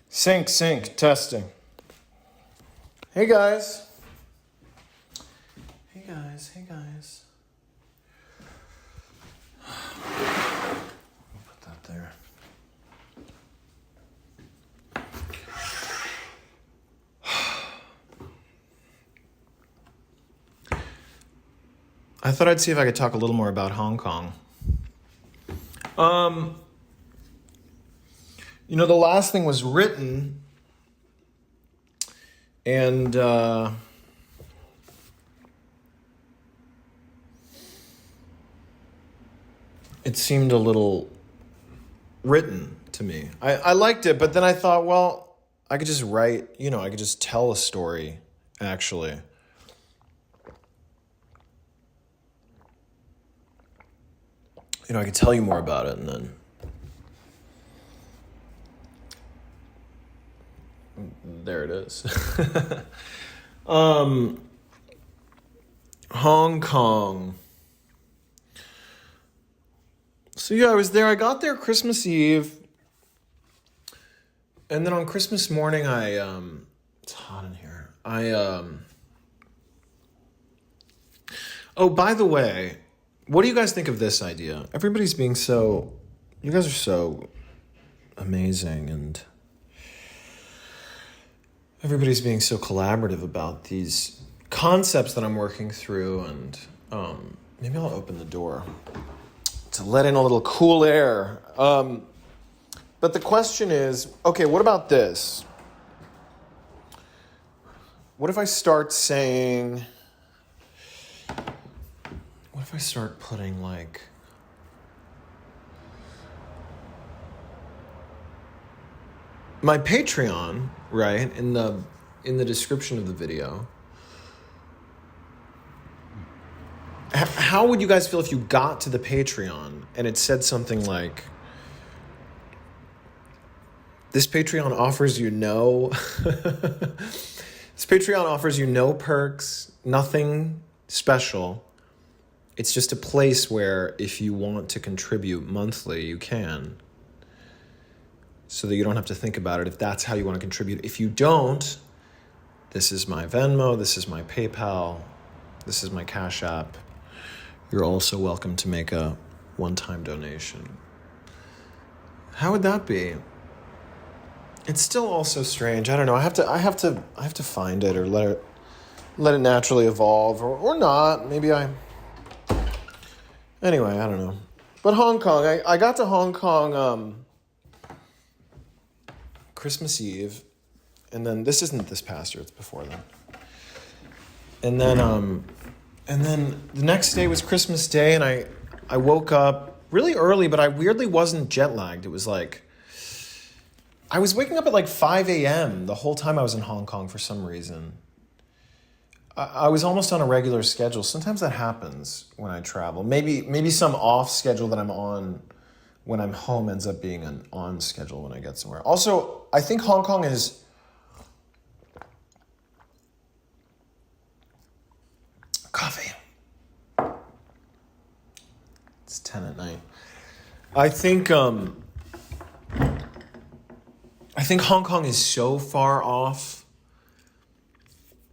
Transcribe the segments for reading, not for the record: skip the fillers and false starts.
Sync, testing. Hey guys. Hey guys. Put that there. I thought I'd see if I could talk a little more about Hong Kong. The last thing was written, and it seemed a little written to me. I liked it, but then I thought, well, I could just write, I could just tell a story, actually. I could tell you more about it, and then there it is. Hong Kong. So yeah, I was there. I got there Christmas Eve. And then on Christmas morning, it's hot in here. Oh, by the way, what do you guys think of this idea? Everybody's being you guys are so amazing, and everybody's being so collaborative about these concepts that I'm working through, and maybe I'll open the door to let in a little cool air. But the question is, okay, what about this? What if I start putting my Patreon, right, in the description of the video? How would you guys feel if you got to the Patreon and it said something like, this Patreon offers you no perks, nothing special. It's just a place where if you want to contribute monthly, you can, so that you don't have to think about it if that's how you want to contribute. If you don't, this is my Venmo, this is my PayPal, this is my Cash App. You're also welcome to make a one-time donation. How would that be? It's still also strange. I don't know. I have to find it, or let it naturally evolve, or not. Anyway, I don't know. But Hong Kong, I got to Hong Kong Christmas Eve, and then this isn't this past year, it's before then. And then the next day was Christmas Day, and I woke up really early, but I weirdly wasn't jet lagged. It was like, I was waking up at 5 a.m. the whole time I was in Hong Kong for some reason. I was almost on a regular schedule. Sometimes that happens when I travel. Maybe some off schedule that I'm on when I'm home ends up being an on schedule when I get somewhere. Also, I think Hong Kong is... Coffee. It's 10 at night. I think Hong Kong is so far off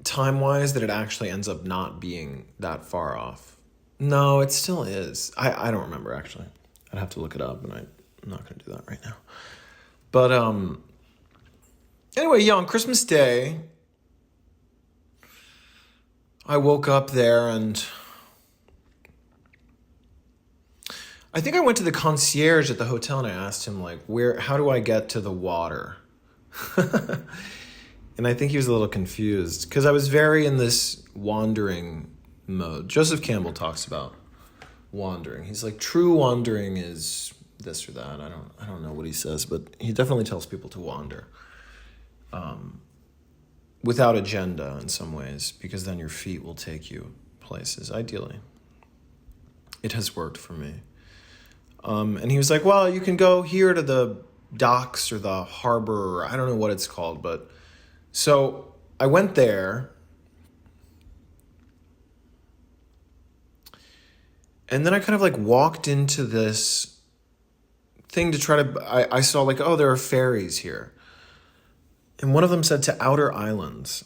time-wise that it actually ends up not being that far off. No, it still is. I don't remember, actually. I'd have to look it up, and I'm not going to do that right now. But anyway, yeah, on Christmas Day, I woke up there, and I think I went to the concierge at the hotel, and I asked him, how do I get to the water? And I think he was a little confused, because I was very in this wandering mode. Joseph Campbell talks about wandering. He's like, true wandering is this or that. I don't know what he says, but he definitely tells people to wander. Without agenda in some ways, because then your feet will take you places, ideally. It has worked for me. And he was like, well, you can go here to the docks or the harbor, or I don't know what it's called, but... So I went there, and then I kind of walked into this thing to try to... I saw oh, there are ferries here. And one of them said to Outer Islands.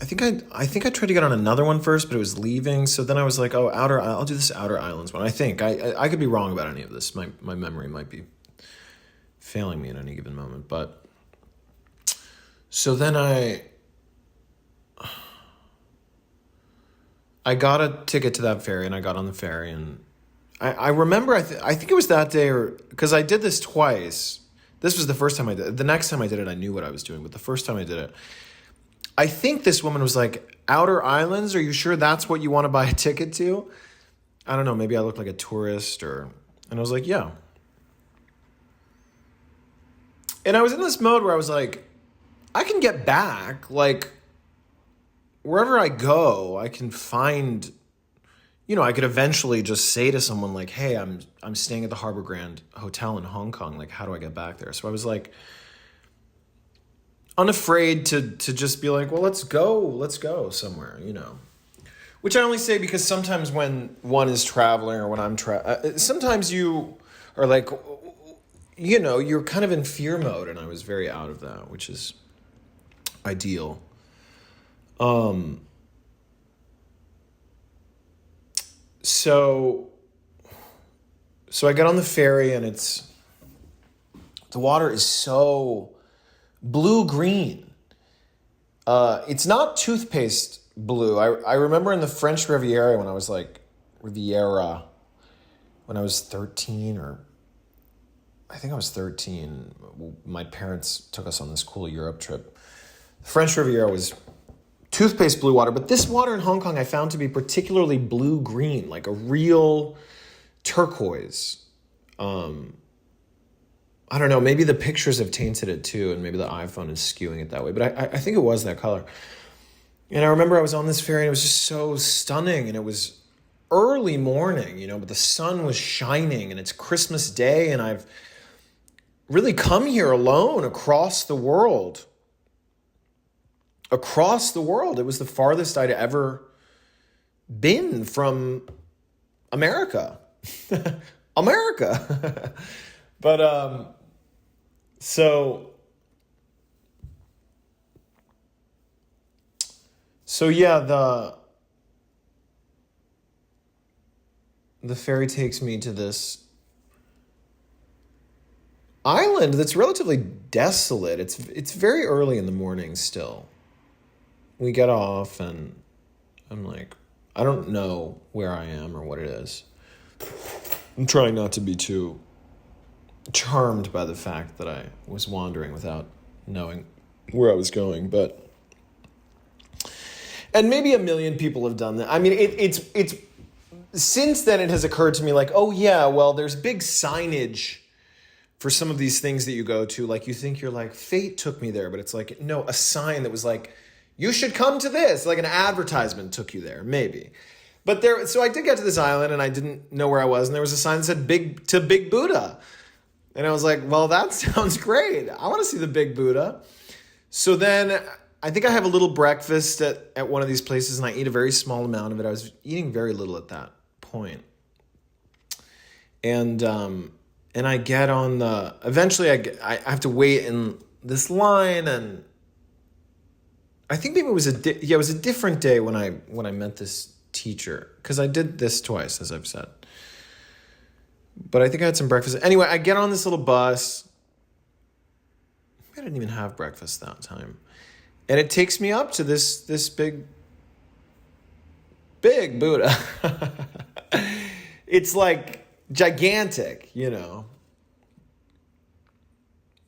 I think I tried to get on another one first, but it was leaving. So then I was like, oh, I'll do this Outer Islands one. I think I could be wrong about any of this. My memory might be failing me at any given moment. But so then I got a ticket to that ferry, and I got on the ferry, and I remember I think it was that day, or because I did this twice. This was the first time I did it. The next time I did it, I knew what I was doing, but the first time I did it, I think this woman was like, Outer Islands, are you sure that's what you want to buy a ticket to? I don't know, maybe I looked like a tourist and I was like, yeah. And I was in this mode where I was like, I can get back, like, wherever I go, I can find, I could eventually just say to someone like, hey, I'm staying at the Harbor Grand Hotel in Hong Kong, like, how do I get back there? So I was like, unafraid to just be like, well, let's go somewhere, Which I only say because sometimes when one is traveling or when I'm sometimes you are like, you're kind of in fear mode, and I was very out of that, which is ideal. So I get on the ferry, and the water is so blue-green. It's not toothpaste blue. I remember in the French Riviera when I was 13, or I think I was 13. My parents took us on this cool Europe trip. The French Riviera was toothpaste blue water, but this water in Hong Kong I found to be particularly blue-green, like a real turquoise. I don't know, maybe the pictures have tainted it too, and maybe the iPhone is skewing it that way, but I think it was that color. And I remember I was on this ferry, and it was just so stunning, and it was early morning, but the sun was shining, and it's Christmas Day, and I've really come here alone across the world. Across the world. It was the farthest I'd ever been from America. America. But, So yeah, the ferry takes me to this island that's relatively desolate. It's very early in the morning still. We get off, and I'm like, I don't know where I am or what it is. I'm trying not to be too charmed by the fact that I was wandering without knowing where I was going, and maybe a million people have done that. I mean, it's since then it has occurred to me like, oh yeah, well, there's big signage for some of these things that you go to. Like, you think you're like, fate took me there, but it's like, no, a sign that was like, you should come to this, like an advertisement took you there, maybe. But so I did get to this island, and I didn't know where I was, and there was a sign that said Big Buddha. And I was like, well, that sounds great. I want to see the Big Buddha. So then I think I have a little breakfast at one of these places, and I eat a very small amount of it. I was eating very little at that point. And I get on eventually I have to wait in this line, and I think maybe it was it was a different day when I met this teacher, because I did this twice, as I've said. But I think I had some breakfast. Anyway, I get on this little bus. I didn't even have breakfast that time. And it takes me up to this big Buddha. It's like gigantic,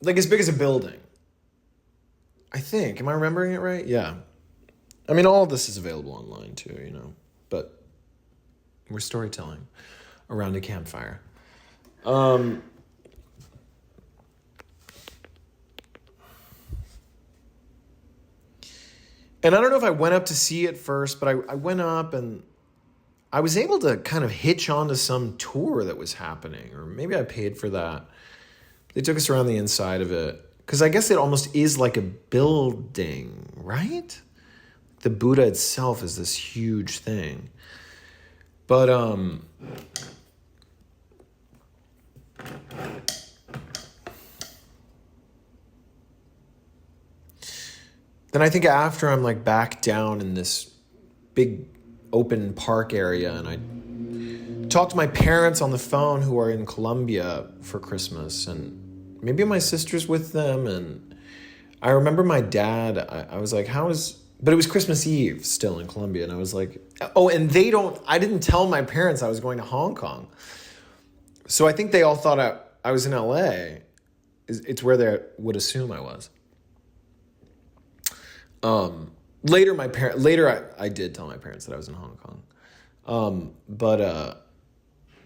Like as big as a building. I think. Am I remembering it right? Yeah. I mean, all of this is available online too, But we're storytelling around a campfire. And I don't know if I went up to see it first, but I went up, and I was able to kind of hitch onto some tour that was happening, or maybe I paid for that. They took us around the inside of it, because I guess it almost is like a building, right? The Buddha itself is this huge thing. But then I think after I'm like back down in this big open park area, and I talked to my parents on the phone who are in Colombia for Christmas, and maybe my sister's with them. And I remember my dad, I was like, but it was Christmas Eve still in Colombia. And I was like, oh, and I didn't tell my parents I was going to Hong Kong. So I think they all thought I was in LA. It's where they would assume I was. Later I did tell my parents that I was in Hong Kong.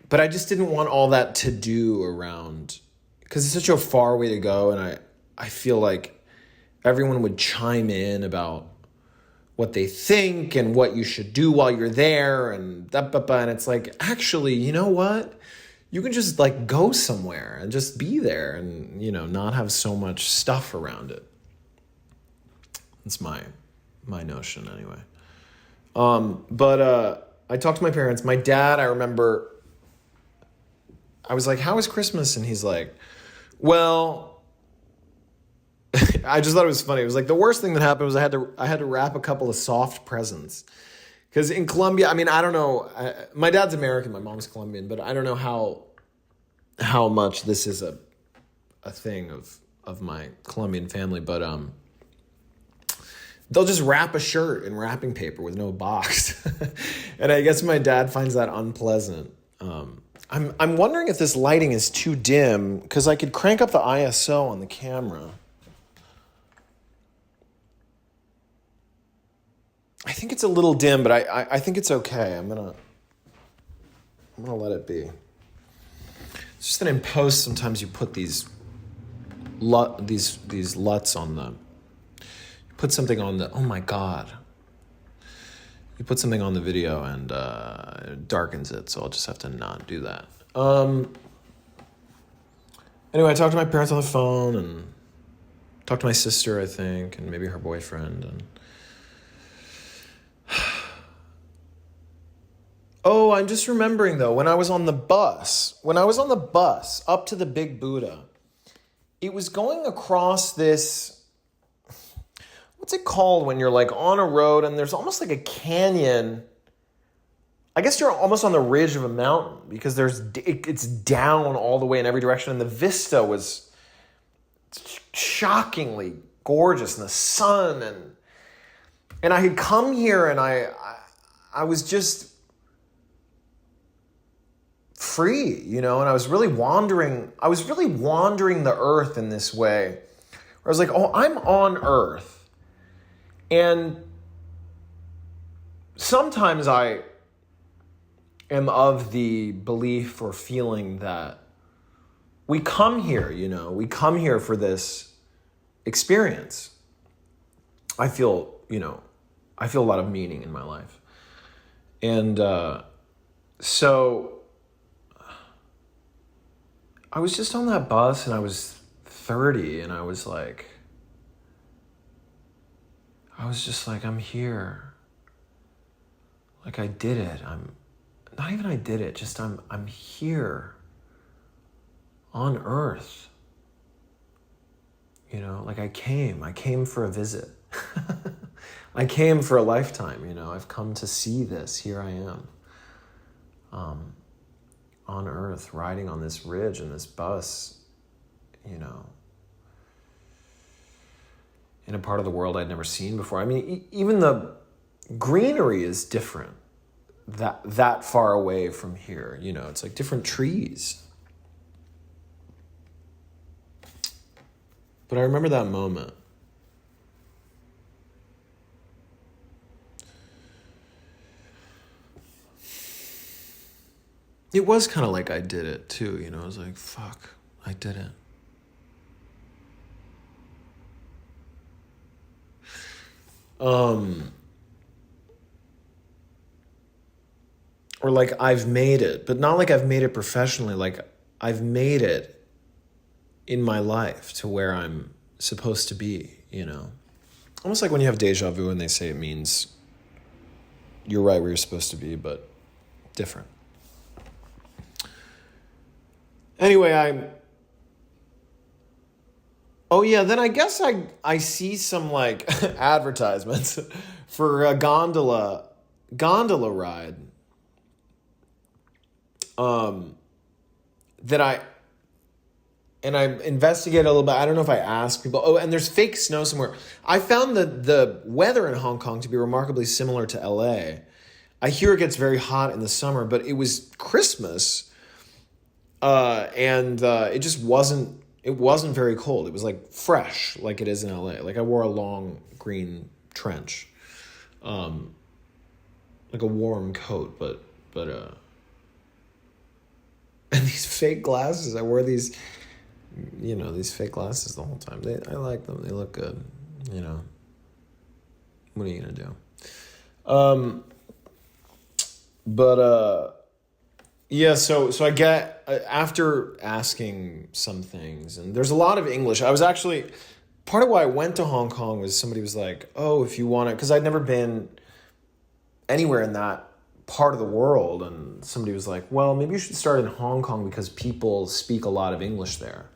But I just didn't want all that to do around, because it's such a far way to go. And I feel like everyone would chime in about what they think and what you should do while you're there. And it's like, actually, you know what? You can just like go somewhere and just be there and, not have so much stuff around it. That's my notion anyway. But I talked to my parents. My dad, I remember, I was like, how was Christmas? And he's like, well, I just thought it was funny. It was like the worst thing that happened was I had to wrap a couple of soft presents. Because in Colombia, I mean, I don't know. My dad's American, my mom's Colombian, but I don't know how much this is a thing of my Colombian family. But they'll just wrap a shirt in wrapping paper with no box. And I guess my dad finds that unpleasant. I'm wondering if this lighting is too dim, because I could crank up the ISO on the camera. I think it's a little dim, but I think it's okay. I'm gonna let it be. It's just that in post, sometimes you put these LUTs on them. You put something on the, oh my God. You put something on the video and it darkens it, so I'll just have to not do that. Anyway, I talked to my parents on the phone and talked to my sister, I think, and maybe her boyfriend. And oh, I'm just remembering though, when I was on the bus up to the Big Buddha, it was going across this, what's it called when you're like on a road and there's almost like a canyon. I guess you're almost on the ridge of a mountain because it's down all the way in every direction. And the vista was shockingly gorgeous in the sun. And I had come here and I was just free, and I was really wandering the earth in this way. Where I was like, oh, I'm on earth. And sometimes I am of the belief or feeling that we come here, for this experience. I feel a lot of meaning in my life. And so I was just on that bus and I was 30 and I was just like, I'm here. Like I did it. I'm here on earth. Like I came for a visit. I came for a lifetime, I've come to see this. Here I am. On earth, riding on this ridge in this bus, in a part of the world I'd never seen before. I mean, even the greenery is different that far away from here. It's like different trees. But I remember that moment. It was kind of like I did it too, I was like, fuck, I did it. Or like I've made it, but not like I've made it professionally, like I've made it in my life to where I'm supposed to be, Almost like when you have deja vu and they say it means you're right where you're supposed to be, but different. Anyway, Oh yeah, then I guess I see some like advertisements for a gondola ride. Um, that I investigate a little bit. I don't know if I ask people. Oh, and there's fake snow somewhere. I found the weather in Hong Kong to be remarkably similar to LA. I hear it gets very hot in the summer, but it was Christmas, and it just wasn't. It wasn't very cold. It was like fresh, like it is in LA. Like I wore a long green trench, um, like a warm coat, but and these fake glasses. I wore these, these fake glasses the whole time. I like them. They look good. You know, what are you gonna do? But yeah. So I get after asking some things, and there's a lot of English. I was actually part of why I went to Hong Kong was somebody was like, "Oh, if you want to," because I'd never been anywhere in that part of the world, and somebody was like, "Well, maybe you should start in Hong Kong because people speak a lot of English there,"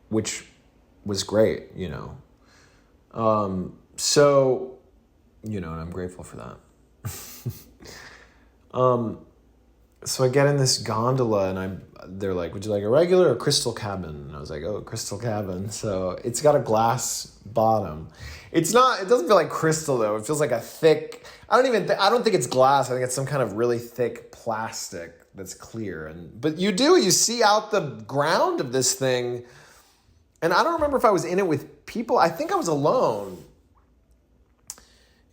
which was great, So, and I'm grateful for that. So I get in this gondola and they're like, "Would you like a regular or crystal cabin?" And I was like, "Oh, crystal cabin." So it's got a glass bottom. It doesn't feel like crystal though. It feels like a thick, I don't think it's glass. I think it's some kind of really thick plastic that's clear. But you see out the ground of this thing. And I don't remember if I was in it with people. I think I was alone.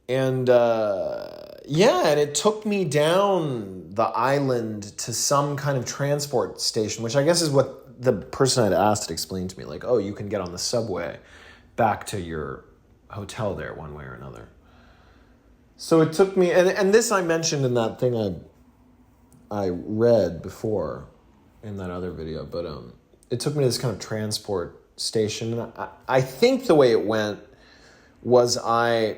And and it took me down the island to some kind of transport station, which I guess is what the person I'd asked had explained to me. Like, oh, you can get on the subway back to your hotel there one way or another. So it took me, and this I mentioned in that thing I read before in that other video, but it took me to this kind of transport station. And I think the way it went was I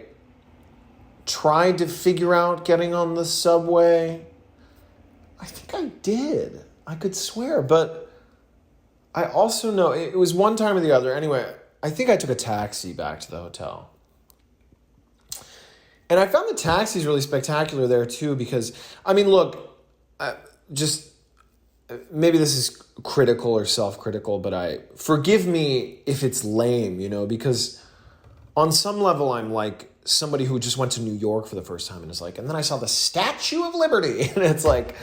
tried to figure out getting on the subway. I think I did. I could swear, but I also know it was one time or the other. Anyway, I think I took a taxi back to the hotel. And I found the taxis really spectacular there too because, look, just maybe this is critical or self-critical, but forgive me if it's lame, because on some level I'm like somebody who just went to New York for the first time and is like, and then I saw the Statue of Liberty. And it's like,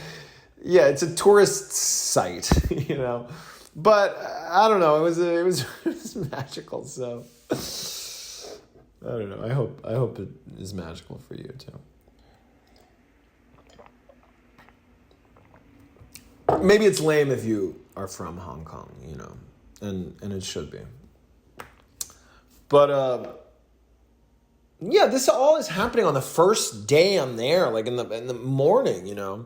yeah, it's a tourist site, But I don't know. It was magical. So I don't know. I hope it is magical for you too. Maybe it's lame if you are from Hong Kong, and it should be. But yeah, this all is happening on the first day I'm there, like in the morning, And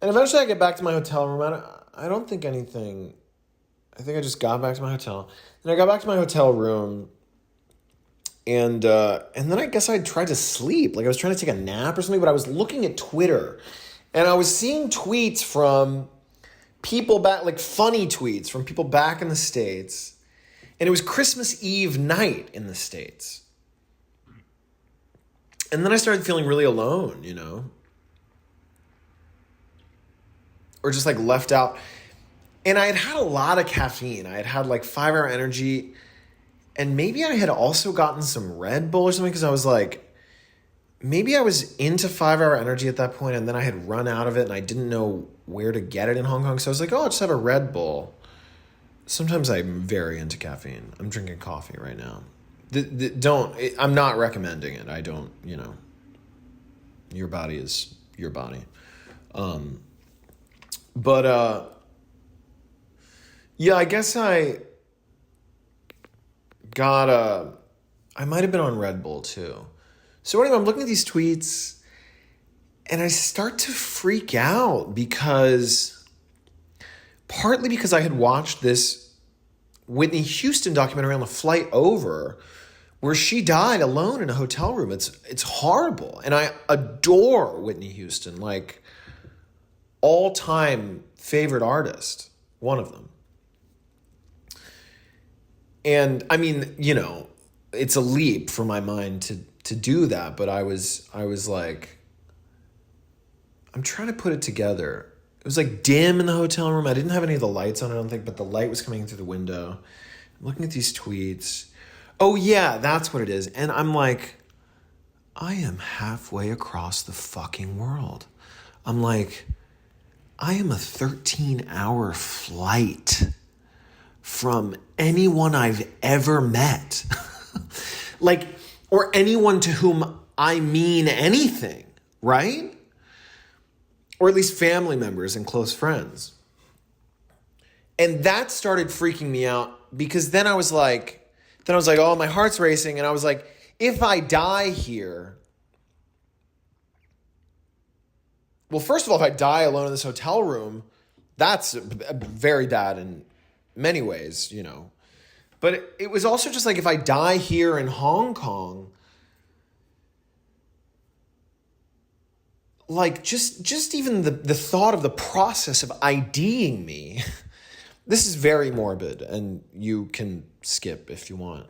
eventually I get back to my hotel room. I don't think anything. I think I just got back to my hotel. And I got back to my hotel room. And then I guess I tried to sleep. Like I was trying to take a nap or something, but I was looking at Twitter. And I was seeing tweets from people back, like funny tweets from people back in the States. And it was Christmas Eve night in the States. And then I started feeling really alone, Or just like left out. And I had a lot of caffeine. I had like 5 Hour Energy. And maybe I had also gotten some Red Bull or something because I was like, maybe I was into 5 Hour Energy at that point and then I had run out of it and I didn't know where to get it in Hong Kong. So I was like, oh, I'll just have a Red Bull. Sometimes I'm very into caffeine. I'm drinking coffee right now. I'm not recommending it. I don't, your body is your body. But yeah, I guess I might have been on Red Bull too. So anyway, I'm looking at these tweets and I start to freak out partly because I had watched this Whitney Houston documentary on the flight over where she died alone in a hotel room. It's horrible. And I adore Whitney Houston, like all-time favorite artist, one of them. And I mean, it's a leap for my mind to do that, but I was like, I'm trying to put it together. It was like dim in the hotel room. I didn't have any of the lights on, I don't think, but the light was coming in through the window. I'm looking at these tweets. Oh yeah, that's what it is. And I'm like, I am halfway across the fucking world. I'm like, I am a 13-hour flight from anyone I've ever met. Like, or anyone to whom I mean anything, right? Or at least family members and close friends. And that started freaking me out because then I was like, oh, my heart's racing. And I was like, if I die here, well, first of all, if I die alone in this hotel room, that's very bad in many ways, But it was also just like, if I die here in Hong Kong, like just even the thought of the process of IDing me, this is very morbid and you can skip if you want.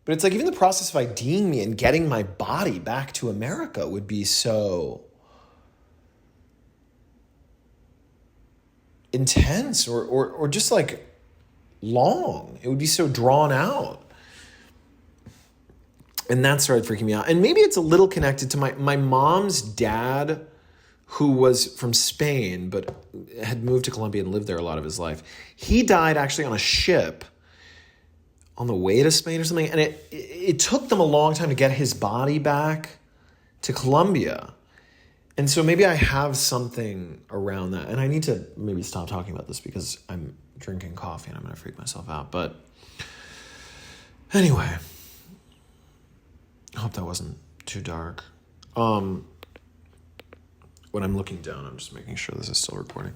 But it's like even the process of IDing me and getting my body back to America would be so intense or just like long. It would be so drawn out. And that started freaking me out. And maybe it's a little connected to my mom's dad, who was from Spain, but had moved to Colombia and lived there a lot of his life. He died actually on a ship on the way to Spain or something. And it took them a long time to get his body back to Colombia. And so maybe I have something around that. And I need to maybe stop talking about this because I'm drinking coffee and I'm going to freak myself out. But anyway, I hope that wasn't too dark. When I'm looking down, I'm just making sure this is still recording.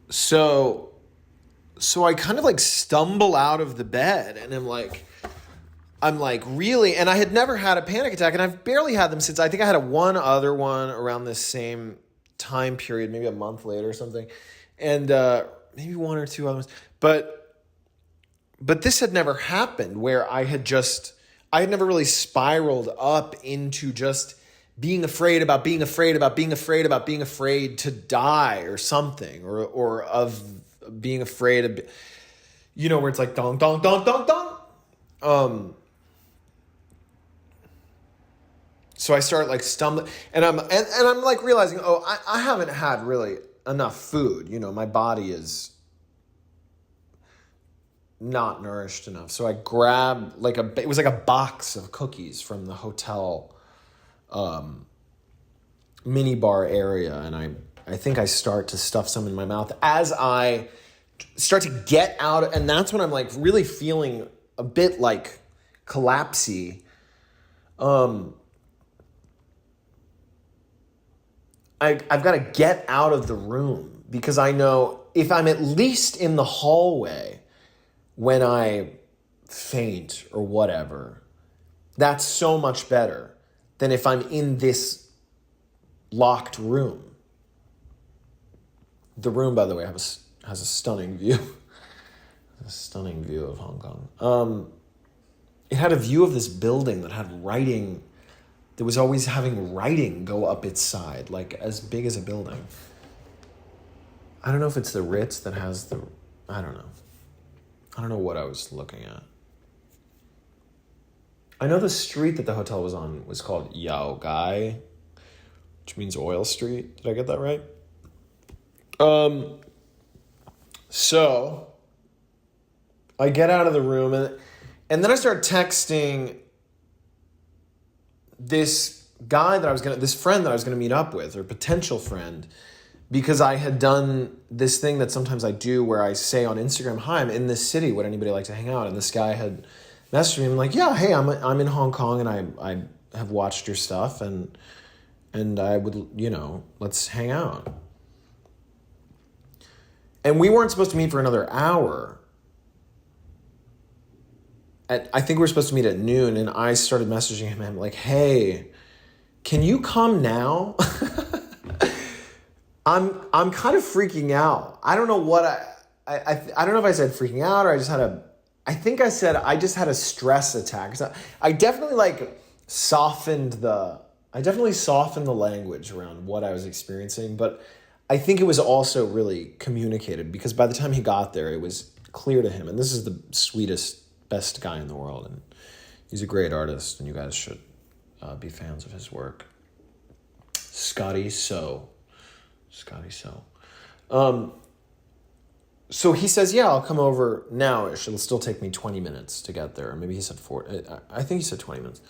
So I kind of like stumble out of the bed and I'm like really, and I had never had a panic attack and I've barely had them since I think I had one other one around this same time period, maybe a month later or something. And maybe one or two other ones. But this had never happened where I had never really spiraled up into just being afraid to die or something, or of being afraid of, where it's like dong, dong, dong, dong, dong. So I start like stumbling and I'm like realizing, I haven't had really enough food. My body is not nourished enough. So I grabbed it was like a box of cookies from the hotel mini bar area. And I think I start to stuff some in my mouth as I start to get out. And that's when I'm like really feeling a bit like collapsy. I've got to get out of the room because I know if I'm at least in the hallway when I faint or whatever, that's so much better than if I'm in this locked room. The room, by the way, has a stunning view. A stunning view of Hong Kong. It had a view of this building that had writing. That was always having writing go up its side, like as big as a building. I don't know if it's the Ritz that has I don't know. I don't know what I was looking at. I know the street that the hotel was on was called Yao Gai, which means oil street. Did I get that right? So I get out of the room and then I start texting this guy this friend that I was going to meet up with, or potential friend, because I had done this thing that sometimes I do where I say on Instagram, hi, I'm in this city. Would anybody like to hang out? And this guy had messaged me. I'm like, yeah, hey, I'm in Hong Kong and I have watched your stuff and I would, let's hang out. And we weren't supposed to meet for another hour. I think we were supposed to meet at noon, and I started messaging him. I'm like, hey, can you come now? I'm kind of freaking out. I don't know what I don't know if I said freaking out or I just had I think I said I just had a stress attack. So I definitely softened the language around what I was experiencing, but I think it was also really communicated because by the time he got there, it was clear to him. And this is the sweetest, best guy in the world, and he's a great artist, and you guys should be fans of his work. Scotty So. So he says, yeah, I'll come over now-ish. It'll still take me 20 minutes to get there. Or maybe he said 40. I think he said 20 minutes.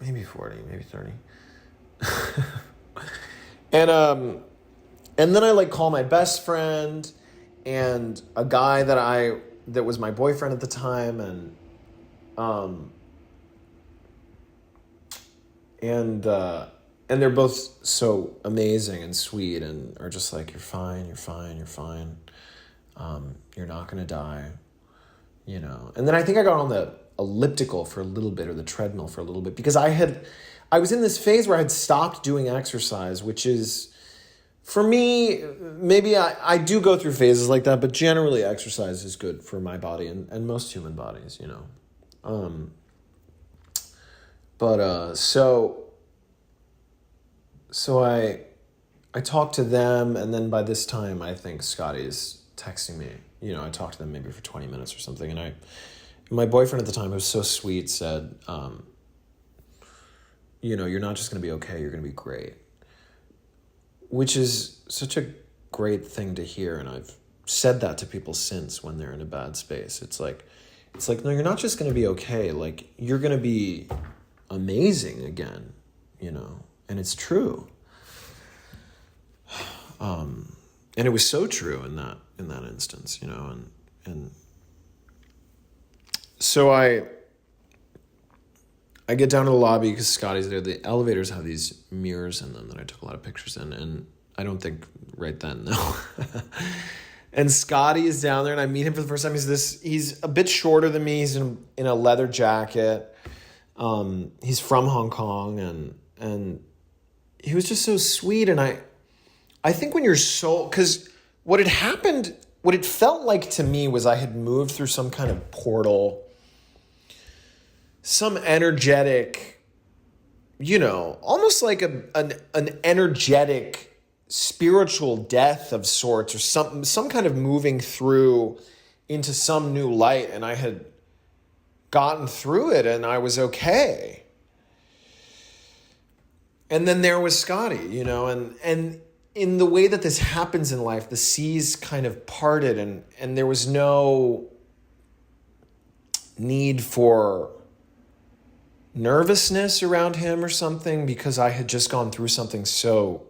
Maybe 40, maybe 30. And then I call my best friend and a guy that was my boyfriend at the time, and they're both so amazing and sweet and are just like, you're fine. You're not going to die, And then I think I got on the elliptical for a little bit, or the treadmill for a little bit, because I was in this phase where I had stopped doing exercise, which is, for me, maybe I do go through phases like that, but generally exercise is good for my body and most human bodies, So I talked to them, and then by this time, I think Scotty's texting me. I talked to them maybe for 20 minutes or something, and my boyfriend at the time, who was so sweet, said, you're not just going to be okay, you're going to be great. Which is such a great thing to hear, and I've said that to people since when they're in a bad space. It's like, no, you're not just going to be okay, you're going to be amazing again, and it's true. And it was so true in that instance, and so I get down to the lobby because Scotty's there. The elevators have these mirrors in them that I took a lot of pictures in, and I don't think right then, no. And Scotty is down there, and I meet him for the first time. He's a bit shorter than me. He's in a leather jacket. He's from Hong Kong, and he was just so sweet. And I think when you're because what it felt like to me was I had moved through some kind of portal, some energetic, almost like an energetic spiritual death of sorts, or some kind of moving through into some new light, and I had gotten through it and I was okay. And then there was Scotty, and in the way that this happens in life, the seas kind of parted, and there was no need for nervousness around him or something, because I had just gone through something so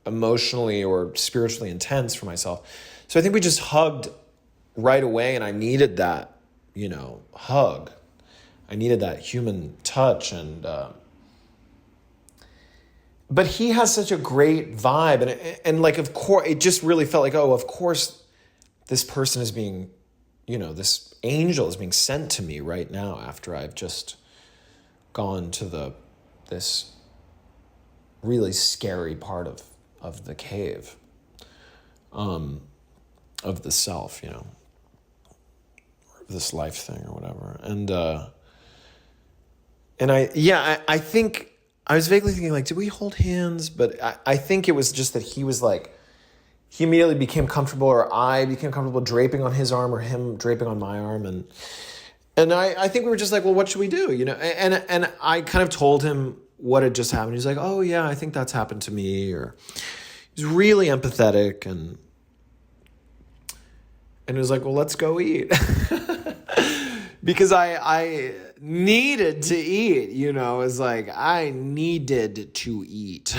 emotionally or spiritually intense for myself. So I think we just hugged right away, and I needed that, hug. I needed that human touch, but he has such a great vibe, and of course, it just really felt like, oh, of course, this person is being, this angel is being sent to me right now after I've just gone to this really scary part of the cave, of the self, or this life thing or whatever, and I think. I was vaguely thinking, did we hold hands? But I think it was just that he was he immediately became comfortable, or I became comfortable draping on his arm, or him draping on my arm. And I think we were just well, what should we do? And I kind of told him what had just happened. He's like, oh yeah, I think that's happened to me. Or he's really empathetic, and he was like, well, let's go eat. Because I needed to eat, it was I needed to eat.